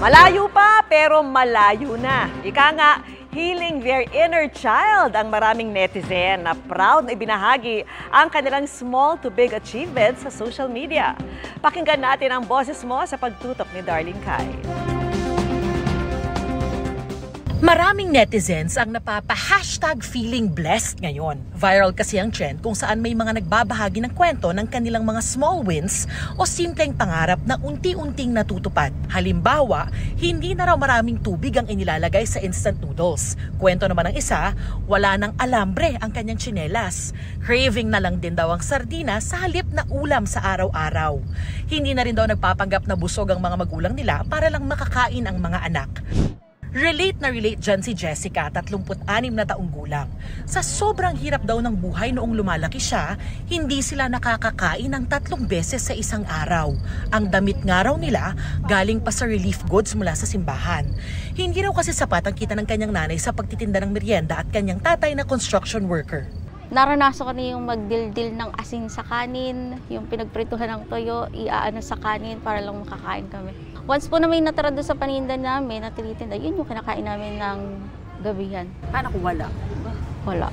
Malayo pa pero malayo na. Ika nga, healing their inner child ang maraming netizen na proud na ibinahagi ang kanilang small to big achievements sa social media. Pakinggan natin ang boses mo sa pagtutok ni Darlene Kai. Maraming netizens ang napapa-hashtag feeling blessed ngayon. Viral kasi ang trend kung saan may mga nagbabahagi ng kwento ng kanilang mga small wins o simpleng pangarap na unti-unting natutupad. Halimbawa, hindi na raw maraming tubig ang inilalagay sa instant noodles. Kwento naman ng isa, wala nang alambre ang kanyang tsinelas. Craving na lang din daw ang sardinas sa halip na ulam sa araw-araw. Hindi na rin daw nagpapanggap na busog ang mga magulang nila para lang makakain ang mga anak. Relate na relate dyan si Jessica, 36 na taong gulang. Sa sobrang hirap daw ng buhay noong lumalaki siya, hindi sila nakakakain ng 3 beses sa isang araw. Ang damit nga raw nila galing pa sa relief goods mula sa simbahan. Hindi raw kasi sapat ang kita ng kanyang nanay sa pagtitinda ng merienda at kanyang tatay na construction worker. Naranasan ko na yung magdildil ng asin sa kanin, yung pinagprituhan ng toyo, iaano sa kanin para lang makakain kami. Once po na may natira doon sa paninda namin na tinitinda, yun yung kinakain namin ng gabihan. Paano kung wala? Wala.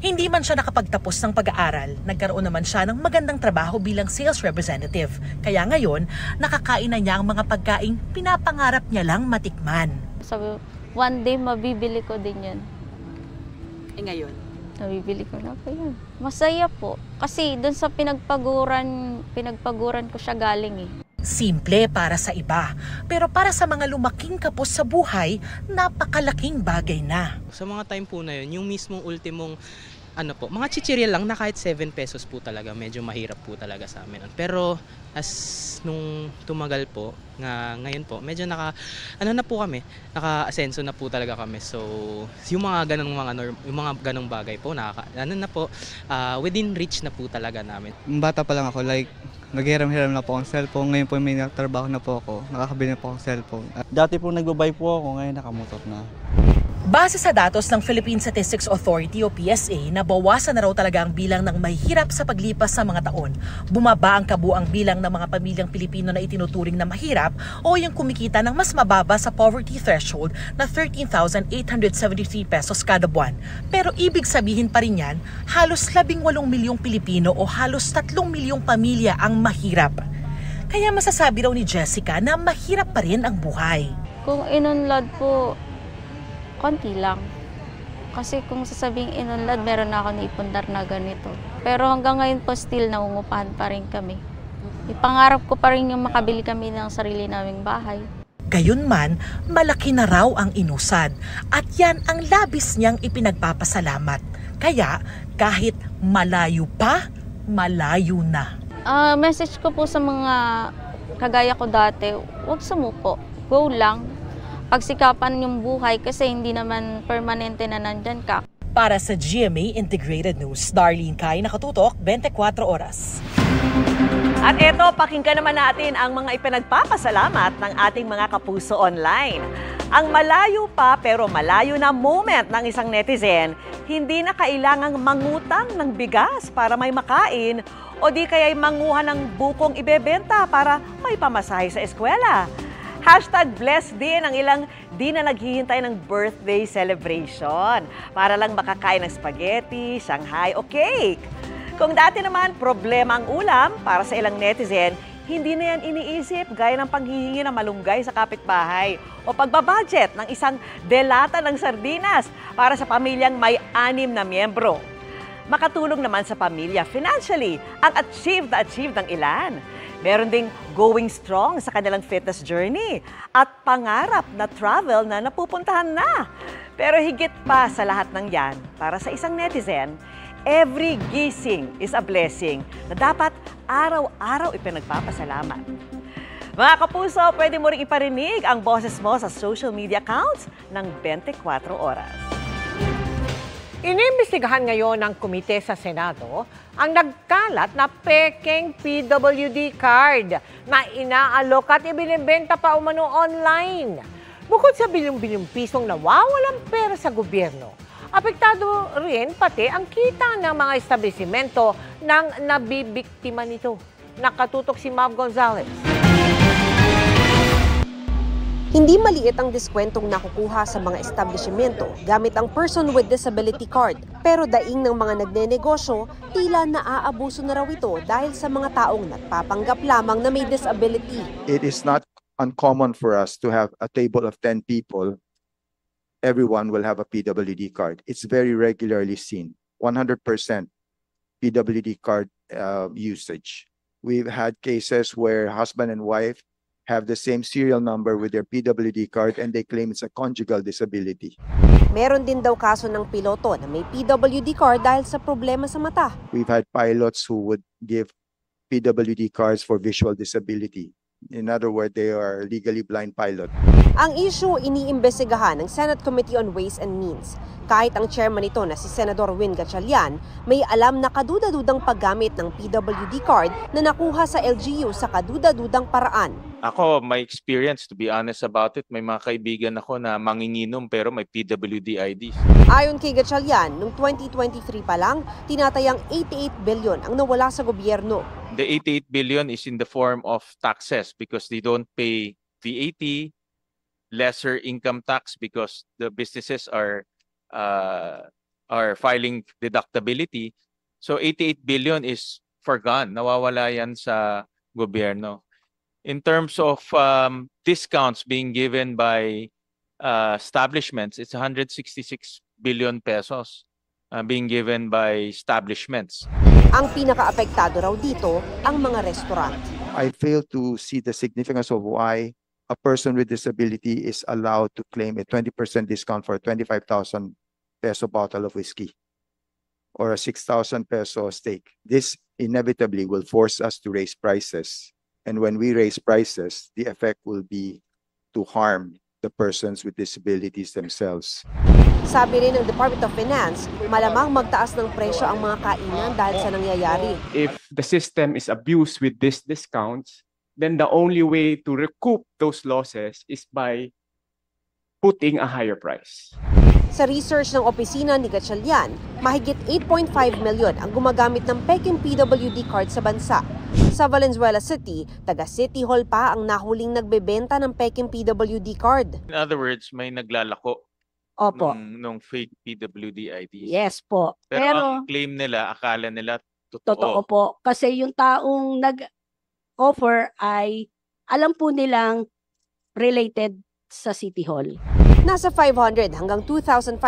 Hindi man siya nakapagtapos ng pag-aaral, nagkaroon naman siya ng magandang trabaho bilang sales representative. Kaya ngayon, nakakain na niya ang mga pagkaing pinapangarap niya lang matikman. Sabi, one day mabibili ko din yun. Ngayon? Nabibili ko na po yun. Masaya po. Kasi doon sa pinagpaguran ko siya galing eh. Simple para sa iba, pero para sa mga lumaking kapos sa buhay, napakalaking bagay na. Sa mga time po na yun, yung mismong ultimong mga chichirya lang na kahit 7 pesos po talaga, medyo mahirap po talaga sa amin. Pero as nung tumagal po, ngayon po, medyo naka-asenso na po talaga kami. So, yung mga ganong bagay po, within reach na po talaga namin. Bata pa lang ako, naghiram-hiram na po ang cellphone. Ngayon po may trabaho na po ako, nakakabili na po ang cellphone. Dati po nagbabay po ako, ngayon nakamotor na. Base sa datos ng Philippine Statistics Authority o PSA, nabawasan na raw talaga ang bilang ng mahihirap sa paglipas sa mga taon. Bumaba ang kabuang bilang ng mga pamilyang Pilipino na itinuturing na mahirap o yung kumikita ng mas mababa sa poverty threshold na 13,873 pesos kada buwan. Pero ibig sabihin pa rin yan, halos 18 milyong Pilipino o halos 3 milyong pamilya ang mahirap. Kaya masasabi raw ni Jessica na mahirap pa rin ang buhay. Kung inunlad po, konti lang. Kasi kung sasabing inunlad, meron na ako naipundar na ganito. Pero hanggang ngayon po still nangungupahan pa rin kami. Ipangarap ko pa rin yung makabili kami ng sarili naming bahay. Gayunman, malaki na raw ang inusad at yan ang labis niyang ipinagpapasalamat. Kaya kahit malayo pa, malayo na. Message ko po sa mga kagaya ko dati, huwag sumuko. Go lang. Pagsikapan yung buhay kasi hindi naman permanente na nandyan ka. Para sa GMA Integrated News, Darlene Kai, nakatutok 24 oras. At eto, pakinggan naman natin ang mga ipinagpapasalamat ng ating mga kapuso online. Ang malayo pa pero malayo na moment ng isang netizen, hindi na kailangang mangutang ng bigas para may makain o di kaya'y manguha ng bukong ibebenta para may pamasahe sa eskwela. #blessed din ang ilang di na naghihintay ng birthday celebration para lang makakain ng spaghetti, Shanghai o cake. Kung dati naman problema ang ulam, para sa ilang netizen, hindi na yan iniisip gaya ng panghihingi ng malunggay sa kapitbahay o pagbabudget ng isang delata ng sardinas para sa pamilyang may 6 na miyembro. Makatulong naman sa pamilya financially ang achieve ng ilan. Meron ding going strong sa kanilang fitness journey at pangarap na travel na napupuntahan na. Pero higit pa sa lahat ng yan, para sa isang netizen, every gising is a blessing na dapat araw-araw ipinagpapasalamat. Mga kapuso, pwede mo rin iparinig ang boses mo sa social media accounts ng 24 oras. Inimbestigahan ngayon ng komite sa Senado ang nagkalat na pekeng PWD card na inaalok at ibinibenta pa umano online. Bukod sa bilyong-bilyong pisong nawawalang pera sa gobyerno, apektado rin pati ang kita ng mga establisimento ng nabibiktima nito. Nakatutok si Mav Gonzalez. Hindi maliit ang diskwentong nakukuha sa mga establishmento gamit ang Person with Disability Card. Pero daing ng mga nagnenegosyo, tila naaabuso na raw ito dahil sa mga taong nagpapanggap lamang na may disability. It is not uncommon for us to have a table of 10 people. Everyone will have a PWD card. It's very regularly seen. 100% PWD card usage. We've had cases where husband and wife have the same serial number with their PWD card and they claim it's a conjugal disability. Meron din daw kaso ng piloto na may PWD card dahil sa problema sa mata. We've had pilots who would give PWD cards for visual disability. In other words, they are legally blind pilot. Ang issue iniimbestigahan ng Senate Committee on Ways and Means. Kahit ang chairman nito na si Senador Win Gatchalian, may alam na kaduda-dudang paggamit ng PWD card na nakuha sa LGU sa kaduda-dudang paraan. Ako, my experience, to be honest about it, may mga kaibigan ako na manginginom pero may PWD ID. Ayon kay Gatchalian, noong 2023 pa lang, tinatayang 88 billion ang nawala sa gobyerno. The 88 billion is in the form of taxes because they don't pay VAT, lesser income tax because the businesses are filing deductibility. So 88 billion is forgone. Nawawala yan sa gobyerno. In terms of discounts being given by establishments, it's 166 billion pesos being given by establishments. Ang pinaka-apektado raw dito ang mga restaurant. I fail to see the significance of why a person with disability is allowed to claim a 20% discount for a 25,000 peso bottle of whiskey or a 6,000 peso steak. This inevitably will force us to raise prices. And when we raise prices, the effect will be to harm the persons with disabilities themselves. Sabi rin ng Department of Finance, malamang magtaas ng presyo ang mga kainan dahil sa nangyayari. If the system is abused with these discounts, then the only way to recoup those losses is by putting a higher price. Sa research ng opisina ni Gatchalian, mahigit 8.5 million ang gumagamit ng peking PWD card sa bansa. Sa Valenzuela City, taga City Hall pa ang nahuling nagbebenta ng peking PWD card. In other words, may naglalako Opo. nung fake PWD IDs. Yes po. Pero ang claim nila, akala nila totoo. Totoo po. Kasi yung taong nag-offer ay alam po nilang related sa City Hall. Nasa 500 hanggang 2,500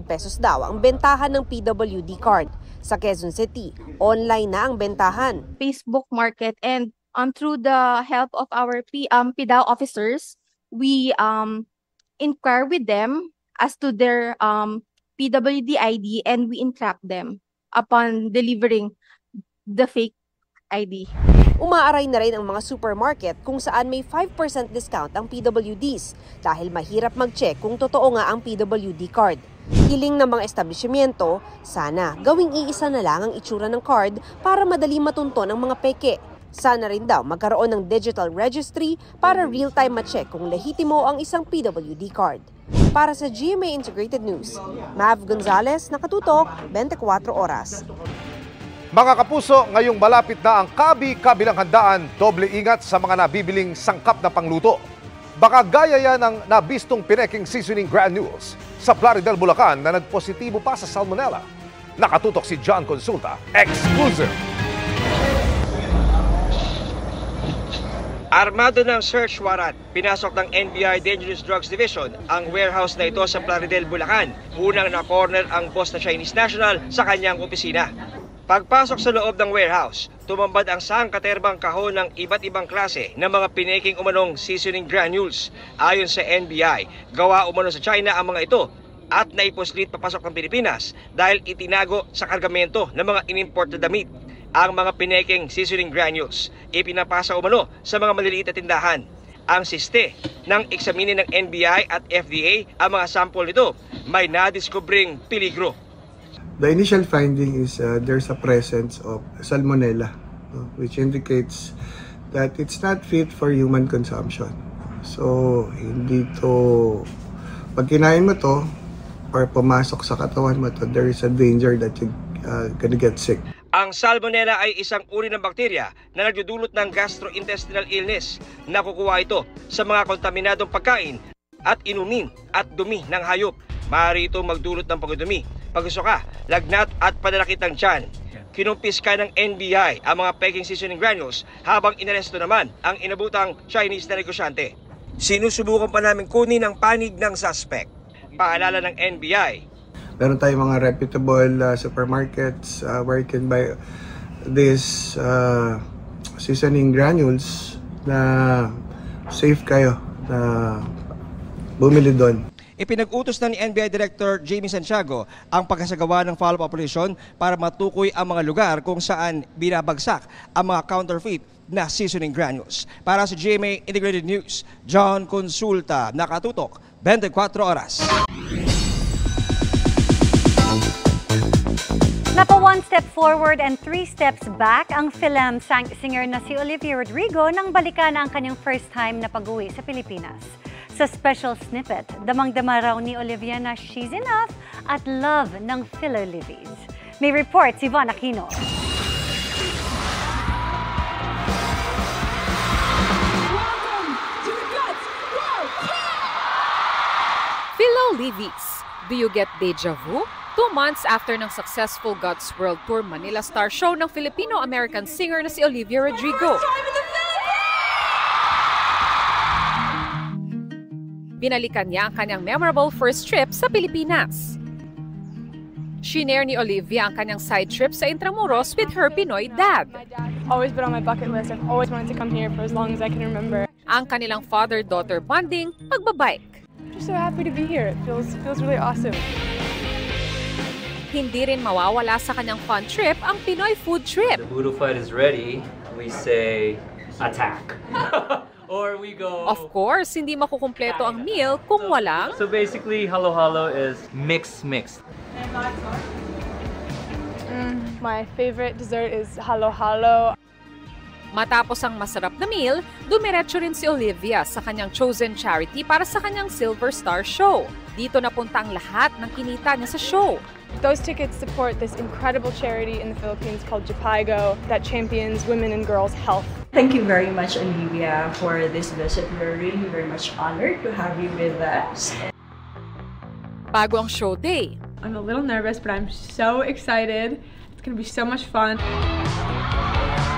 pesos daw ang bentahan ng PWD card. Sa Quezon City, online na ang bentahan. Facebook market and through the help of our PDAO officers, we inquire with them as to their PWD ID and we entrap them upon delivering the fake ID. Umaaray na rin ang mga supermarket kung saan may 5% discount ang PWDs dahil mahirap mag-check kung totoo nga ang PWD card. Hiling ng mga establishmento, sana gawing iisa na lang ang itsura ng card para madali matunto ng mga peke. Sana rin daw magkaroon ng digital registry para real-time ma-check kung lehitimo ang isang PWD card. Para sa GMA Integrated News, Mav Gonzalez, nakatutok, 24 oras. Mga kapuso, ngayong malapit na ang kabi-kabilang handaan, doble ingat sa mga nabibiling sangkap na pangluto. Baka gaya yan ng nabistong Pineking Seasoning Granules sa Plaridel, Bulacan na nagpositibo pa sa salmonella. Nakatutok si John Consulta, exclusive. Armado ng search warrant, pinasok ng NBI Dangerous Drugs Division ang warehouse na ito sa Plaridel, Bulacan. Unang na-corner ang boss na Chinese national sa kanyang opisina. Pagpasok sa loob ng warehouse, tumambad ang sangkaterbang kahon ng iba't ibang klase ng mga Pineking umanong seasoning granules. Ayon sa NBI, gawa umano sa China ang mga ito at naipuslit papasok ng Pilipinas dahil itinago sa kargamento ng mga inimport na damit. Ang mga Pineking seasoning granules ipinapasa umano sa mga maliliit na tindahan. Ang siste ng eksaminin ng NBI at FDA ang mga sample nito may nadiskubring peligro. The initial finding is there's a presence of salmonella, which indicates that it's not fit for human consumption. So, hindi to, pag kinain mo to, or pumasok sa katawan mo to, there is a danger that you're gonna get sick. Ang salmonella ay isang uri ng bakterya na nagdudulot ng gastrointestinal illness. Nakukuha ito sa mga kontaminadong pagkain at inumin at dumi ng hayop. Maaari itong magdulot ng pagdumi, pagsuka, lagnat at pananakit ng tiyan. Kinumpiska ng NBI ang mga peking seasoning granules habang inaresto naman ang inabutang Chinese na negosyante. Sinusubukan pa namin kunin ang panig ng suspect. Paalala ng NBI. Meron tayong mga reputable supermarkets where you can buy this seasoning granules na safe kayo na bumili doon. Ipinag-utos na ni NBI Director Jamie Santiago ang pagkasagawa ng follow-up operation para matukoy ang mga lugar kung saan binabagsak ang mga counterfeit na seasoning granules. Para sa GMA Integrated News, John Consulta, nakatutok, 24 oras. Napa 1 step forward and 3 steps back ang film singer na si Olivia Rodrigo nang balikan ang kanyang first time na pag-uwi sa Pilipinas. Sa special snippet, damang-dama raw ni Olivia na she's enough at love ng fellow Livies. May report si Von Aquino. Fellow Livies, do you get deja vu? 2 months after ng successful God's World Tour Manila Star Show ng Filipino-American singer na si Olivia Rodrigo. Binalikan niya ang kanyang memorable first trip sa Pilipinas. Shinare ni Olivia ang kanyang side trip sa Intramuros with her Pinoy dad. Always been on my bucket list. I've always wanted to come here for as long as I can remember. Ang kanilang father-daughter bonding, pagbabike. I'm just so happy to be here. It feels really awesome. Hindi rin mawawala sa kanyang fun trip ang Pinoy food trip. The Voodoo fight is ready. We say, attack. Or we go... Of course, hindi makukumpleto ang meal kung walang... So basically, halo-halo is mixed. My favorite dessert is halo-halo. Matapos ang masarap na meal, dumiretso rin si Olivia sa kanyang chosen charity para sa kanyang Silver Star Show. Dito napunta ang lahat ng kinita niya sa show. Those tickets support this incredible charity in the Philippines called Japaigo that champions women and girls' health. Thank you very much, Olivia, for this visit. We're really very much honored to have you with us. Bago ang show day, I'm a little nervous, but I'm so excited. It's gonna be so much fun.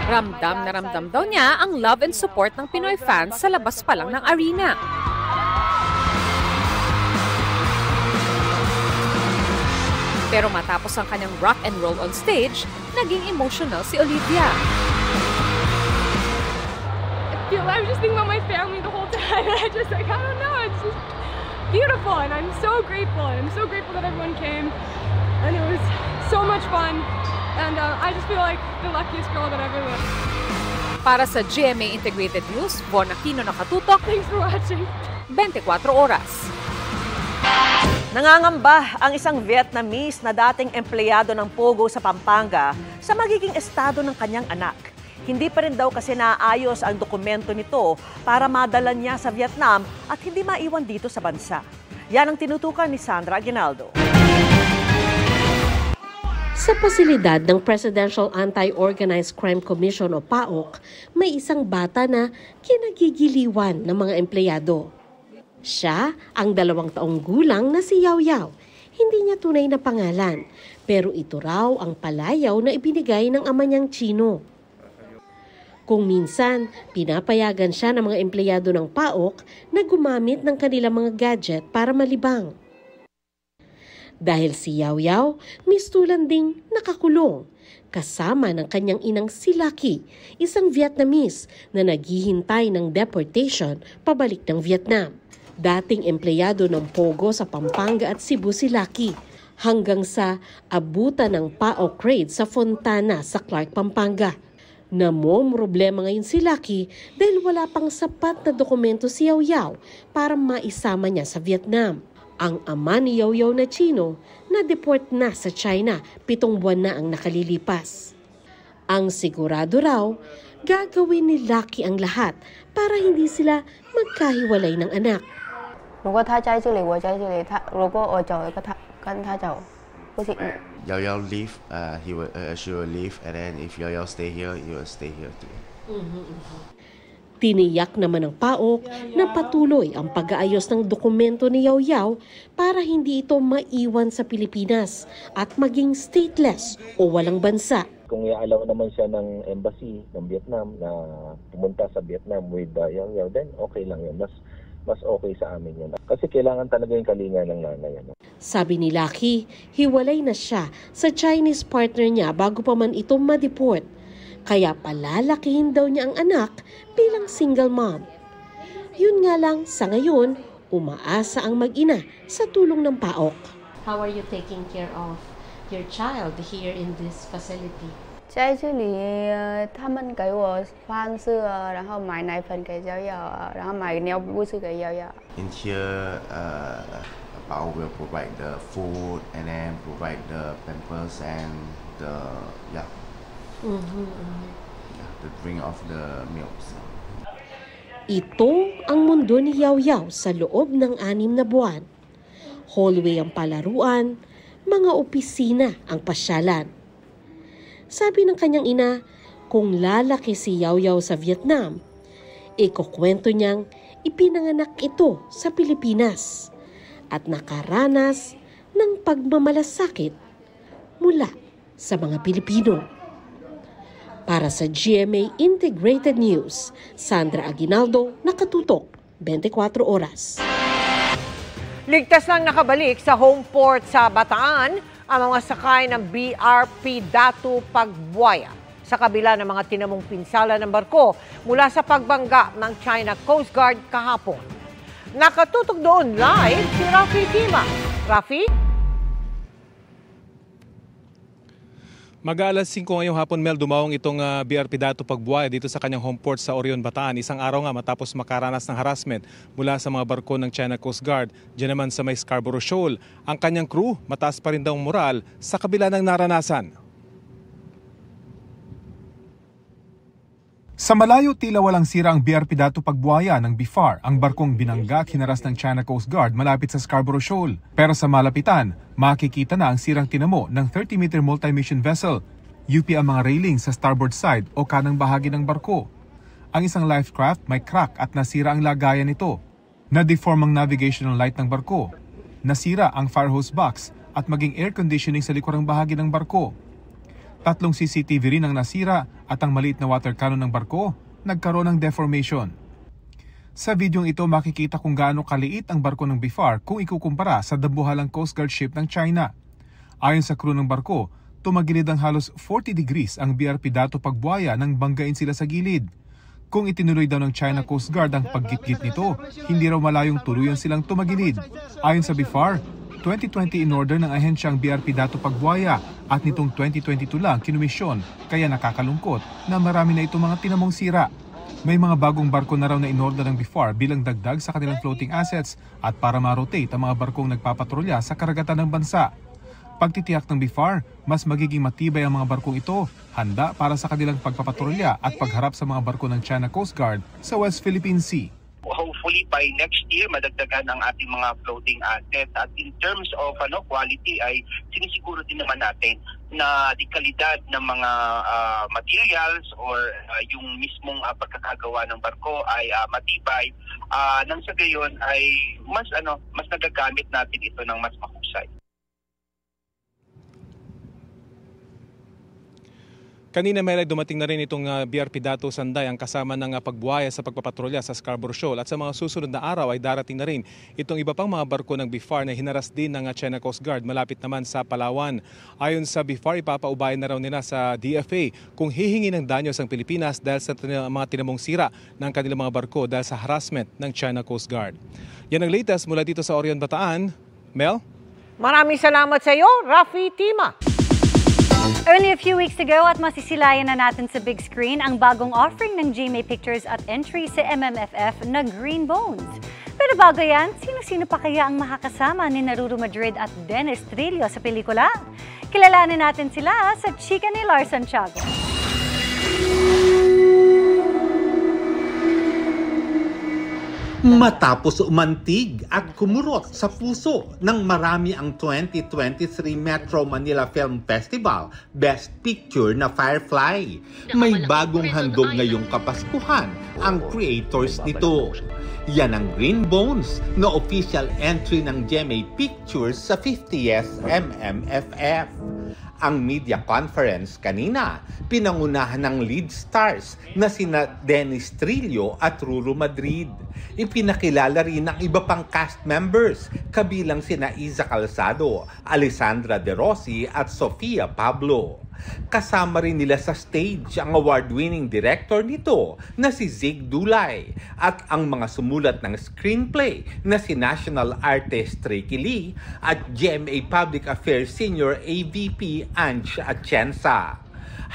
Ramdam na ramdam daw niya ang love and support ng Pinoy fans sa labas pa lang ng arena. Pero matapos ang kanyang rock and roll on stage, naging emotional si Olivia. I was just thinking about my family the whole time. I don't know, it's just beautiful, and I'm so grateful. And I'm so grateful that everyone came, and it was so much fun. And I just feel like the luckiest girl that ever lived. Para sa GMA Integrated News, Von Aquino, nakatutok. Thanks for watching. 24 oras. Nangangamba ang isang Vietnamese na dating empleyado ng Pogo sa Pampanga sa magiging estado ng kanyang anak. Hindi pa rin daw kasi naayos ang dokumento nito para madala niya sa Vietnam at hindi maiwan dito sa bansa. Yan ang tinutukan ni Sandra Aguinaldo. Sa pasilidad ng Presidential Anti-Organized Crime Commission o PAOC, may isang bata na kinagigiliwan ng mga empleyado. Siya ang 2 taong gulang na si Yaw Yaw. Hindi niya tunay na pangalan, pero ito raw ang palayaw na ibinigay ng ama niyang Chino. Kung minsan, pinapayagan siya ng mga empleyado ng PAOC na gumamit ng kanilang mga gadget para malibang. Dahil si Yaw Yaw, mistulan ding nakakulong, kasama ng kanyang inang si Lucky, isang Vietnamese na naghihintay ng deportation pabalik ng Vietnam. Dating empleyado ng Pogo sa Pampanga at Cebu si Lucky, hanggang sa abutan ng PAOC raid sa Fontana sa Clark, Pampanga. Namomroblema ngayon si Lucky dahil wala pang sapat na dokumento si Yaw Yaw para maisama niya sa Vietnam. Ang ama ni Yaw Yaw na Chino na-deport na sa China 7 buwan na ang nakalilipas. Ang sigurado raw, gagawin ni Lucky ang lahat para hindi sila magkahiwalay ng anak. 如果他在这里，我在这里，如果我走，跟他走，不行。Yaw Yaw leave, she will leave, and then if Yaw Yaw stay here, you will stay here too. Tiniyak naman ng PAOK na patuloy ang pag-aayos ng dokumento ni Yao Yao para hindi ito maiwan sa Pilipinas at maging stateless o walang bansa. Kung i-allow naman siya ng embassy ng Vietnam na pumunta sa Vietnam with Yao Yao, then okay lang yun. Mas okay sa amin yun. Kasi kailangan talaga yung kalinga ng nanay. Sabi ni Lucky, hiwalay na siya sa Chinese partner niya bago pa man ito ma-deport. Kaya palalakihin daw niya ang anak bilang single mom. Yun nga lang, sa ngayon, umaasa ang mag-ina sa tulong ng PAOK. How are you taking care of your child here in this facility? 在这里，他们给我饭吃，然后买奶粉给瑶瑶，然后买尿不湿给瑶瑶。 In here, PAOK will provide the food and then provide the pampers and the the drink of the milks. Ito ang mundo ni Yao Yao sa loob ng 6 na buwan. Hallway ang palaruan, mga opisina ang pasyalan. Sabi ng kanyang ina, kung lalaki si Yao Yao sa Vietnam, ikukwento niyang ipinanganak ito sa Pilipinas at nakaranas ng pagmamalasakit mula sa mga Pilipino. Para sa GMA Integrated News, Sandra Aguinaldo, Nakatutok, 24 Oras. Ligtas lang nakabalik sa home port sa Bataan ang mga sakay ng BRP Datu Pagbuaya sa kabila ng mga tinamong pinsala ng barko mula sa pagbangga ng China Coast Guard kahapon. Nakatutok doon live si Rafi Tima. Rafi? Mag-aalas 5 ngayong hapon, Mel, dumawang itong BRP Datu Pagbuaya dito sa kanyang home port sa Orion, Bataan. Isang araw nga matapos makaranas ng harassment mula sa mga barko ng China Coast Guard. Diyan naman sa may Scarborough Shoal. Ang kanyang crew, mataas pa rin daw ang moral sa kabila ng naranasan. Sa malayo tila walang sira ang BRP Datu Pagbuaya ng BIFAR, ang barkong binangga at hinaras ng China Coast Guard malapit sa Scarborough Shoal. Pero sa malapitan, makikita na ang sirang tinamo ng 30-meter multi-mission vessel. UP ang mga railing sa starboard side o kanang bahagi ng barko. Ang isang life craft may crack at nasira ang lagayan nito. Na-deform ang navigational light ng barko. Nasira ang fire hose box at maging air conditioning sa likurang bahagi ng barko. 3 CCTV rin ang nasira at ang maliit na water cannon ng barko nagkaroon ng deformation. Sa videong ito makikita kung gaano kaliit ang barko ng BIFAR kung ikukumpara sa dambuhalang Coast Guard ship ng China. Ayon sa crew ng barko, tumagilid ang halos 40 degrees ang BRP Datu Pagbuaya nang banggain sila sa gilid. Kung itinuloy daw ng China Coast Guard ang paggitgit nito, hindi raw malayong tuluyan silang tumagilid. Ayon sa BIFAR, 2020 in order ng ahensyang BRP Datu Pagbuaya at nitong 2022 lang kinumisyon, kaya nakakalungkot na marami na itong mga tinamong sira. May mga bagong barko na raw na inorder ng BIFAR bilang dagdag sa kanilang floating assets at para ma-rotate ang mga barkong nagpapatrolya sa karagatan ng bansa. Pagtitiyak ng BIFAR, mas magiging matibay ang mga barkong ito, handa para sa kanilang pagpapatrolya at pagharap sa mga barko ng China Coast Guard sa West Philippine Sea. Hopefully by next year madagdagan ang ating mga floating assets at in terms of quality ay sinisiguro din naman natin na di kalidad ng mga materials or yung mismong pagkakagawa ng barko ay matibay nang sa gayon ay mas nagagamit natin ito ng mas mahusay. Kanina may dumating na rin itong BRP Datu Sanday ang kasama ng pagbuhaya sa pagpapatrolya sa Scarborough Shoal at sa mga susunod na araw ay darating na rin itong iba pang mga barko ng BIFAR na hinaras din ng China Coast Guard malapit naman sa Palawan. Ayon sa BIFAR, ipapaubayan na raw nila sa DFA kung hihingi ng danyos ang Pilipinas dahil sa mga tinamong sira ng kanilang mga barko dahil sa harassment ng China Coast Guard. Yan ang latest mula dito sa Orion, Bataan. Mel? Maraming salamat sa iyo, Rafi Tima. Only a few weeks to go at masisilayan na natin sa big screen ang bagong offering ng GMA Pictures at entry sa MMFF na Green Bones. Pero bago yan, sino-sino pa kaya ang makakasama ni Ruru Madrid at Dennis Trillo sa pelikula? Kilalanin natin sila sa chika ni Lars Santiago. Matapos umantig at kumurot sa puso ng marami ang 2023 Metro Manila Film Festival Best Picture na Firefly. May bagong handog ngayong Kapaskuhan ang creators nito. Yan ang Green Bones na official entry ng GMA Pictures sa 50th MMFF. Ang media conference kanina, pinangunahan ng lead stars na sina Dennis Trillo at Ruru Madrid. Ipinakilala rin ang iba pang cast members, kabilang sina Iza Calzado, Alessandra De Rossi at Sofia Pablo. Kasama rin nila sa stage ang award-winning director nito na si Zig Dulay at ang mga sumulat ng screenplay na si National Artist Ricky Lee at GMA Public Affairs Senior AVP Ange Atienza.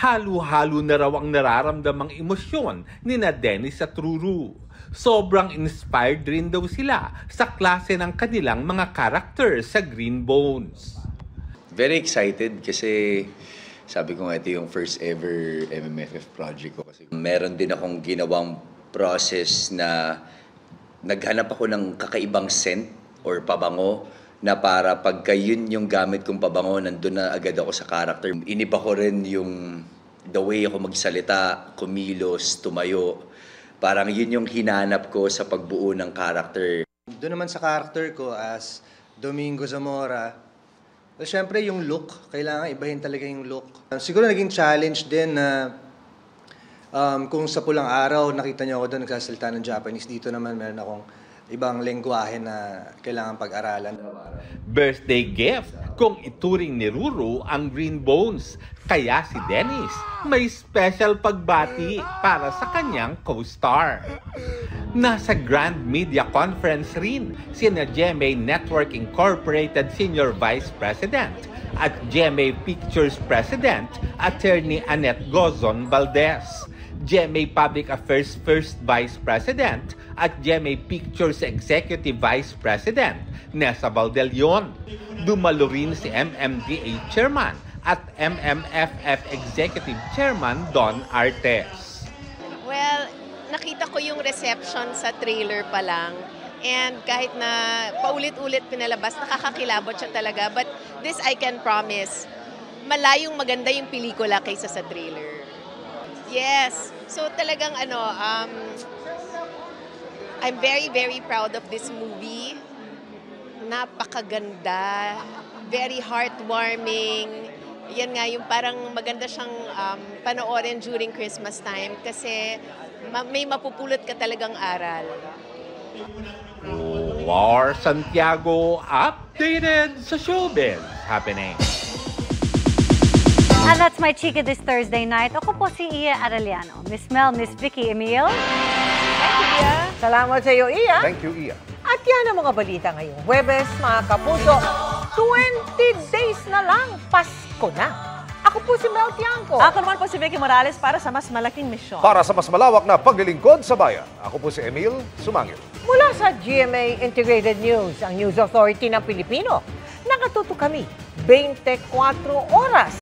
Halo-halo na raw ang nararamdamang emosyon ni na Dennis at Ruru. Sobrang inspired rin daw sila sa klase ng kanilang mga characters sa Green Bones. Very excited kasi sabi ko nga ito yung first ever MMFF project ko. Kasi meron din akong ginawang process na naghanap ako ng kakaibang scent or pabango na para pagka yun yung gamit kong pabango, nandun na agad ako sa character. Iniba ko rin yung the way ako magsalita, kumilos, tumayo. Parang yun yung hinanap ko sa pagbuo ng character. Doon naman sa character ko as Domingo Zamora, well, syempre yung look, kailangan ibahin talaga yung look. Siguro naging challenge din na kung sa Pulang Araw, nakita niyo ako doon nagsasalita ng Japanese, dito naman meron akong ibang lengguwahe na kailangan pag-aralan. Birthday gift kung ituring ni Ruru ang Green Bones. Kaya si Dennis may special pagbati para sa kanyang co-star. Nasa Grand Media Conference rin sina GMA Network Incorporated Senior Vice President at GMA Pictures President Attorney Annette Gozon Valdez, GMA Public Affairs First Vice President at GMA Pictures Executive Vice President Nessa Valdelion. Dumalo rin si MMDA Chairman at MMFF Executive Chairman Don Artes. Well, nakita ko yung reception sa trailer pa lang. And kahit na paulit-ulit pinalabas, nakakakilabot siya talaga. But this I can promise, malayong maganda yung pelikula kaysa sa trailer. Yes. So talagang I'm very, very proud of this movie. Napakaganda. Very heartwarming. Yan nga, yung parang maganda siyang panoorin during Christmas time kasi may mapupulot ka talagang aral. War Santiago, updated sa showbiz happening. And that's my chika this Thursday night. Ako po si Iya Arellano. Miss Mel, Miss Vicky Emil. Thank you, Iya. Salamat sa iyo, Iya. Thank you, Iya. At yan ang mga balita ngayong Huwebes, mga kapuso. 20 days na lang, Pasko na. Ako po si Mel Tiangco. Ako naman po si Vicky Morales para sa mas malaking misyon. Para sa mas malawak na paglilingkod sa bayan, ako po si Emil Sumangil. Mula sa GMA Integrated News, ang News Authority ng Pilipino, nakatuto kami 24 oras